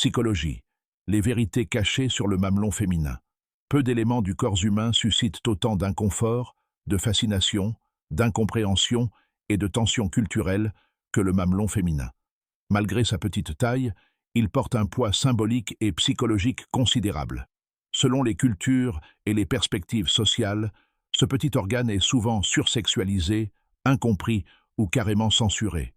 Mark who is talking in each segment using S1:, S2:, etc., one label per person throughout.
S1: Psychologie. Les vérités cachées sur le mamelon féminin. Peu d'éléments du corps humain suscitent autant d'inconfort, de fascination, d'incompréhension et de tension culturelle que le mamelon féminin. Malgré sa petite taille, il porte un poids symbolique et psychologique considérable. Selon les cultures et les perspectives sociales, ce petit organe est souvent sursexualisé, incompris ou carrément censuré.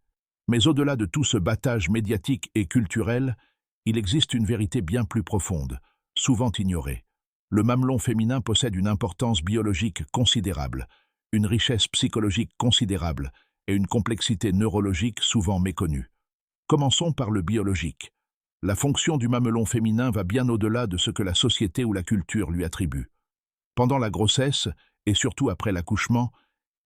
S1: Mais au-delà de tout ce battage médiatique et culturel, il existe une vérité bien plus profonde, souvent ignorée. Le mamelon féminin possède une importance biologique considérable, une richesse psychologique considérable et une complexité neurologique souvent méconnue. Commençons par le biologique. La fonction du mamelon féminin va bien au-delà de ce que la société ou la culture lui attribue. Pendant la grossesse, et surtout après l'accouchement,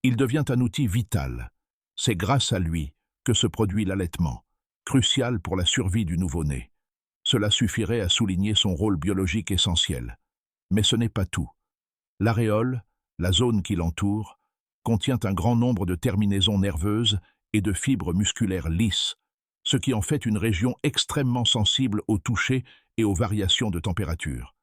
S1: il devient un outil vital. C'est grâce à lui que se produit l'allaitement, crucial pour la survie du nouveau-né. Cela suffirait à souligner son rôle biologique essentiel. Mais ce n'est pas tout. L'aréole, la zone qui l'entoure, contient un grand nombre de terminaisons nerveuses et de fibres musculaires lisses, ce qui en fait une région extrêmement sensible au toucher et aux variations de température.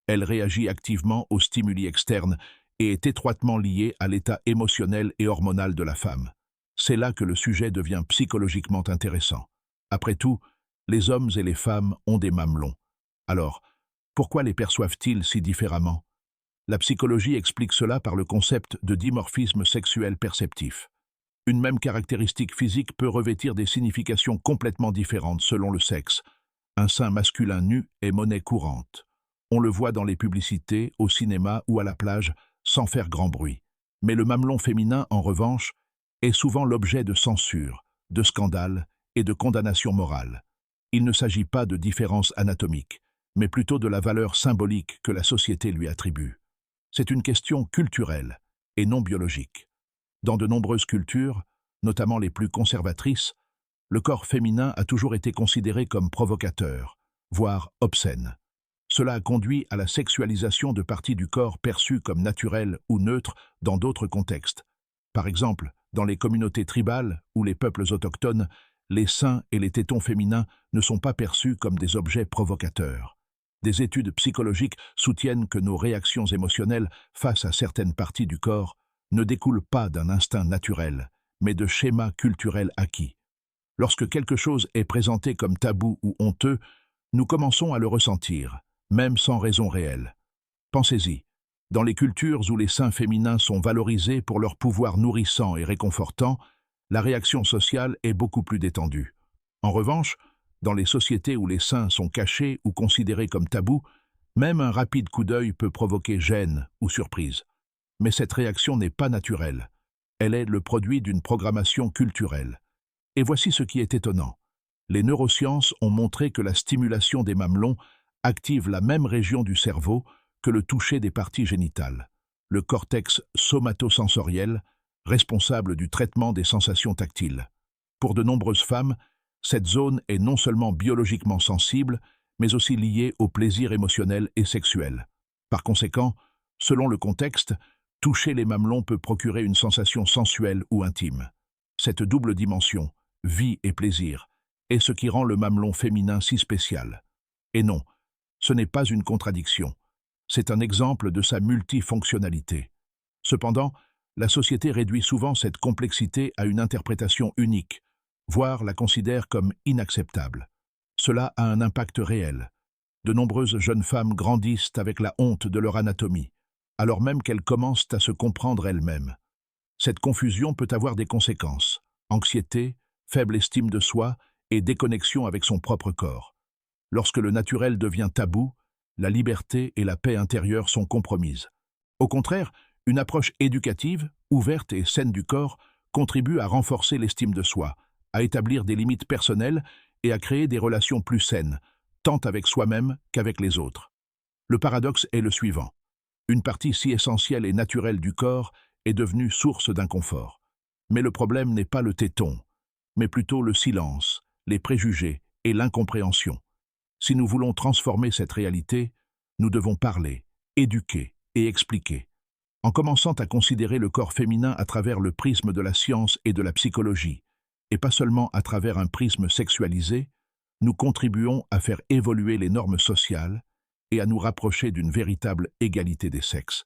S1: Elle réagit activement aux stimuli externes et est étroitement liée à l'état émotionnel et hormonal de la femme. C'est là que le sujet devient psychologiquement intéressant. Après tout, les hommes et les femmes ont des mamelons. Alors, pourquoi les perçoivent-ils si différemment? La psychologie explique cela par le concept de dimorphisme sexuel perceptif. Une même caractéristique physique peut revêtir des significations complètement différentes selon le sexe. Un sein masculin nu est monnaie courante. On le voit dans les publicités, au cinéma ou à la plage, sans faire grand bruit. Mais le mamelon féminin, en revanche, est souvent l'objet de censure, de scandales et de condamnations morales. Il ne s'agit pas de différences anatomiques, mais plutôt de la valeur symbolique que la société lui attribue. C'est une question culturelle et non biologique. Dans de nombreuses cultures, notamment les plus conservatrices, le corps féminin a toujours été considéré comme provocateur, voire obscène. Cela a conduit à la sexualisation de parties du corps perçues comme naturelles ou neutres dans d'autres contextes. Par exemple, dans les communautés tribales ou les peuples autochtones, les seins et les tétons féminins ne sont pas perçus comme des objets provocateurs. Des études psychologiques soutiennent que nos réactions émotionnelles face à certaines parties du corps ne découlent pas d'un instinct naturel, mais de schémas culturels acquis. Lorsque quelque chose est présenté comme tabou ou honteux, nous commençons à le ressentir, même sans raison réelle. Pensez-y, dans les cultures où les seins féminins sont valorisés pour leur pouvoir nourrissant et réconfortant, la réaction sociale est beaucoup plus détendue. En revanche, dans les sociétés où les seins sont cachés ou considérés comme tabous, même un rapide coup d'œil peut provoquer gêne ou surprise. Mais cette réaction n'est pas naturelle. Elle est le produit d'une programmation culturelle. Et voici ce qui est étonnant. Les neurosciences ont montré que la stimulation des mamelons active la même région du cerveau que le toucher des parties génitales, le cortex somatosensoriel, responsable du traitement des sensations tactiles. Pour de nombreuses femmes, cette zone est non seulement biologiquement sensible, mais aussi liée au plaisir émotionnel et sexuel. Par conséquent, selon le contexte, toucher les mamelons peut procurer une sensation sensuelle ou intime. Cette double dimension, vie et plaisir, est ce qui rend le mamelon féminin si spécial. Et non, ce n'est pas une contradiction. C'est un exemple de sa multifonctionnalité. Cependant, la société réduit souvent cette complexité à une interprétation unique, voire la considère comme inacceptable. Cela a un impact réel. De nombreuses jeunes femmes grandissent avec la honte de leur anatomie, alors même qu'elles commencent à se comprendre elles-mêmes. Cette confusion peut avoir des conséquences: anxiété, faible estime de soi et déconnexion avec son propre corps. Lorsque le naturel devient tabou, la liberté et la paix intérieure sont compromises. Au contraire, une approche éducative, ouverte et saine du corps contribue à renforcer l'estime de soi, à établir des limites personnelles et à créer des relations plus saines, tant avec soi-même qu'avec les autres. Le paradoxe est le suivant. Une partie si essentielle et naturelle du corps est devenue source d'inconfort. Mais le problème n'est pas le téton, mais plutôt le silence, les préjugés et l'incompréhension. Si nous voulons transformer cette réalité, nous devons parler, éduquer et expliquer. En commençant à considérer le corps féminin à travers le prisme de la science et de la psychologie, et pas seulement à travers un prisme sexualisé, nous contribuons à faire évoluer les normes sociales et à nous rapprocher d'une véritable égalité des sexes.